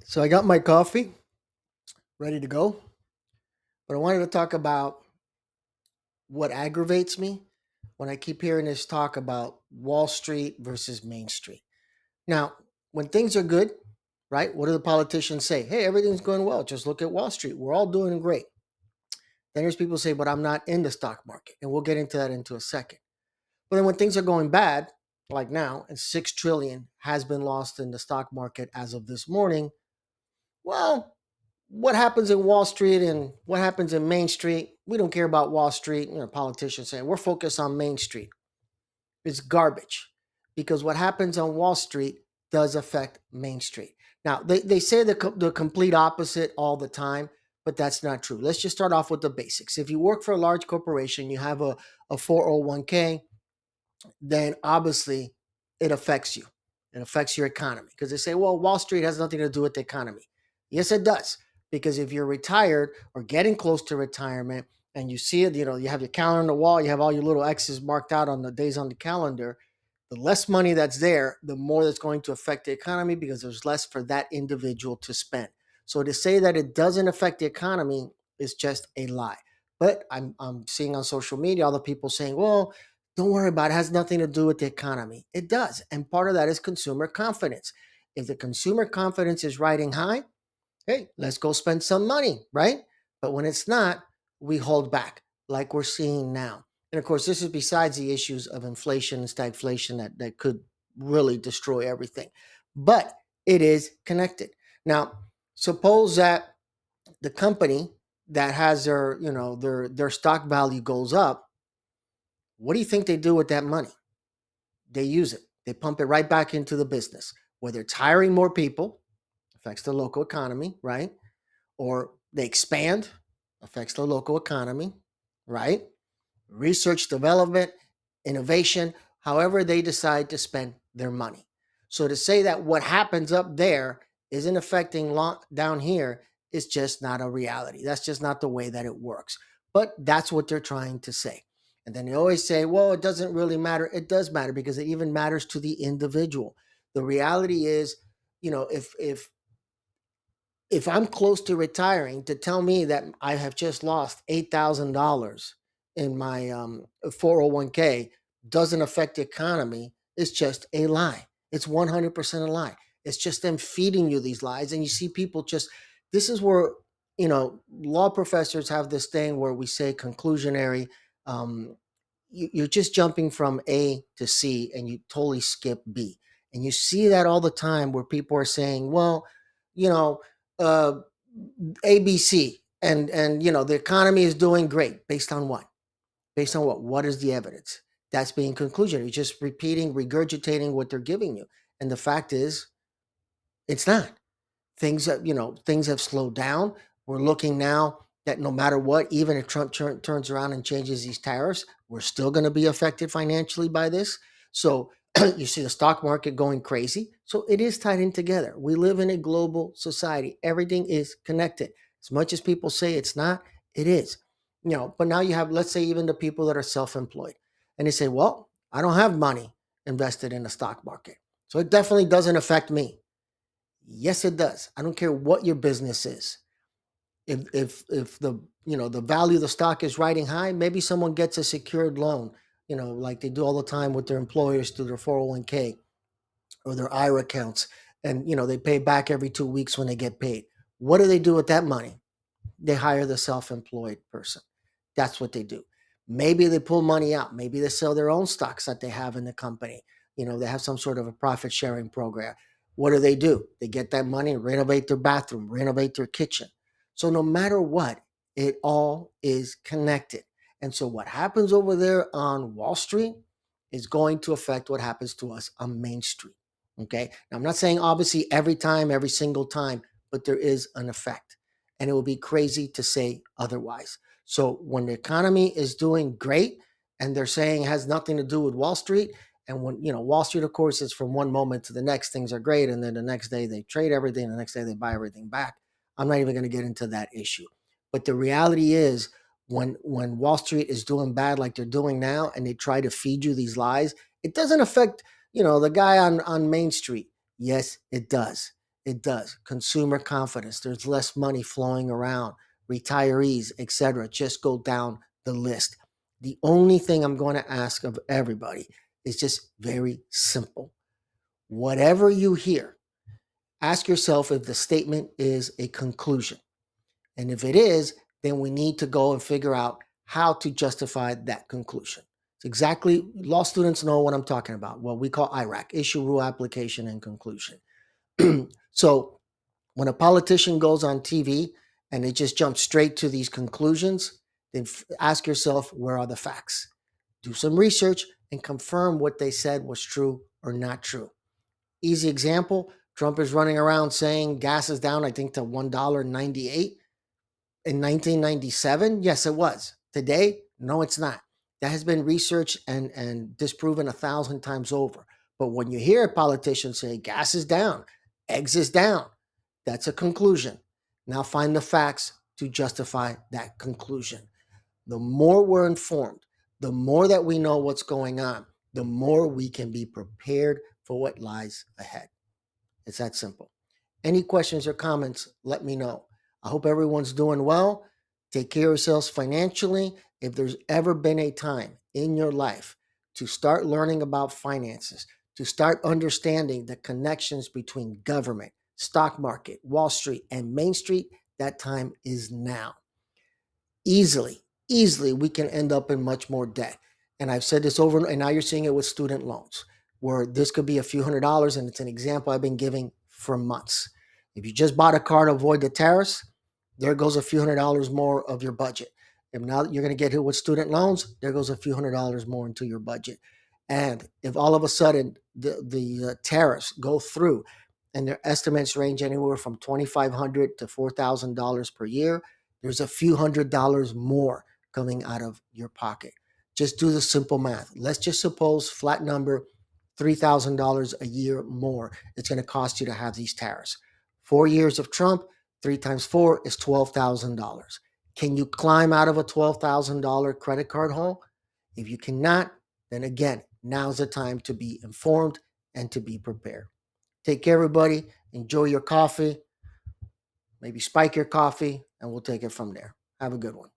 So I got my coffee ready to go, but I wanted to talk about what aggravates me when I keep hearing this talk about Wall Street versus Main Street. Now, when things are good, right, what do the politicians say? Hey, everything's going well. Just look at Wall Street. We're all doing great. Then there's people say, but I'm not in the stock market. And we'll get into that into a second. But then when things are going bad, like now, and 6 trillion has been lost in the stock market as of this morning, well, what happens in Wall Street and what happens in Main Street, we don't care about Wall Street. Politicians say we're focused on Main Street. It's garbage because what happens on Wall Street does affect Main Street. Now, they say the complete opposite all the time, but that's not true. Let's just start off with the basics. If you work for a large corporation, you have a 401k, then obviously it affects you. It affects your economy because they say, well, Wall Street has nothing to do with the economy. Yes, it does. Because if you're retired or getting close to retirement and you see it, you have your calendar on the wall, you have all your little X's marked out on the days on the calendar, the less money that's there, the more that's going to affect the economy because there's less for that individual to spend. So to say that it doesn't affect the economy is just a lie. But I'm seeing on social media all the people saying, well, don't worry about it. It has nothing to do with the economy. It does. And part of that is consumer confidence. If the consumer confidence is riding high, hey, let's go spend some money, right? But when it's not, we hold back like we're seeing now. And of course, this is besides the issues of inflation and stagflation that could really destroy everything. But it is connected. Now, suppose that the company that has their stock value goes up, what do you think they do with that money? They use it. They pump it right back into the business. Whether it's hiring more people, affects the local economy, right? Or they expand, affects the local economy, right? Research, development, innovation, however they decide to spend their money. So to say that what happens up there isn't affecting down here is just not a reality. That's just not the way that it works. But that's what they're trying to say. And then they always say, well, it doesn't really matter. It does matter because it even matters to the individual. The reality is, if I'm close to retiring, to tell me that I have just lost $8,000 in my 401k doesn't affect the economy is just a lie. It's 100% a lie. It's just them feeding you these lies. And you see people just, this is where, law professors have this thing where we say conclusionary. You're just jumping from A to C and you totally skip B. And you see that all the time where people are saying, well, you know, uh, ABC and the economy is doing great based on what? Based on what? What is the evidence? That's being conclusionary. You're just repeating, regurgitating what they're giving you. And the fact is, it's not. Things have slowed down. We're looking now that no matter what, even if Trump turns around and changes these tariffs, we're still going to be affected financially by this. So you see the stock market going crazy. So it is tied in together. We live in a global society. Everything is connected. As much as people say it's not, it is. But now you have, let's say, even the people that are self-employed, and they say, well, I don't have money invested in the stock market, so it definitely doesn't affect me. Yes, it does. I don't care what your business is. If the value of the stock is riding high, maybe someone gets a secured loan, like they do all the time with their employers through their 401k or their IRA accounts, and they pay back every 2 weeks when they get paid. What do they do with that money? They hire the self-employed person. That's what they do. Maybe they pull money out. Maybe they sell their own stocks that they have in the company. They have some sort of a profit sharing program. What do? They get that money, renovate their bathroom, renovate their kitchen. So no matter what, it all is connected. And so what happens over there on Wall Street is going to affect what happens to us on Main Street. Okay. Now, I'm not saying obviously every time, every single time, but there is an effect. And it would be crazy to say otherwise. So when the economy is doing great and they're saying it has nothing to do with Wall Street, and when Wall Street, of course, is from one moment to the next, things are great, and then the next day they trade everything, the next day they buy everything back. I'm not even going to get into that issue. But the reality is, when Wall Street is doing bad like they're doing now, and they try to feed you these lies, it doesn't affect the guy on Main Street. Yes, it does. It does. Consumer confidence. There's less money flowing around. Retirees, etc. Just go down the list. The only thing I'm going to ask of everybody is just very simple. Whatever you hear, ask yourself if the statement is a conclusion. And if it is, then we need to go and figure out how to justify that conclusion. It's exactly, law students know what I'm talking about, what we call IRAC, issue, rule, application, and conclusion. So when a politician goes on TV and they just jump straight to these conclusions, then ask yourself, where are the facts? Do some research and confirm what they said was true or not true. Easy example, Trump is running around saying gas is down, I think, to $1.98 in 1997. Yes, it was. Today, no, it's not. That has been researched and disproven 1,000 times over. But when you hear a politician say gas is down, eggs is down, that's a conclusion. Now find the facts to justify that conclusion. The more we're informed, the more that we know what's going on, the more we can be prepared for what lies ahead. It's that simple. Any questions or comments, let me know. I hope everyone's doing well. Take care of yourselves financially. If there's ever been a time in your life to start learning about finances, to start understanding the connections between government, stock market, Wall Street, and Main Street, that time is now. Easily, we can end up in much more debt. And I've said this over, and now you're seeing it with student loans, where this could be a few $100s, and it's an example I've been giving for months. If you just bought a car to avoid the tariffs, there goes a few $100s more of your budget. If now you're going to get hit with student loans, there goes a few $100s more into your budget. And if all of a sudden the tariffs go through, and their estimates range anywhere from $2,500 to $4,000 per year, there's a few $100s more coming out of your pocket. Just do the simple math. Let's just suppose, flat number, $3,000 a year more it's going to cost you to have these tariffs. 4 years of Trump, 3 times 4 is $12,000. Can you climb out of a $12,000 credit card hole? If you cannot, then again, now's the time to be informed and to be prepared. Take care, everybody. Enjoy your coffee. Maybe spike your coffee, and we'll take it from there. Have a good one.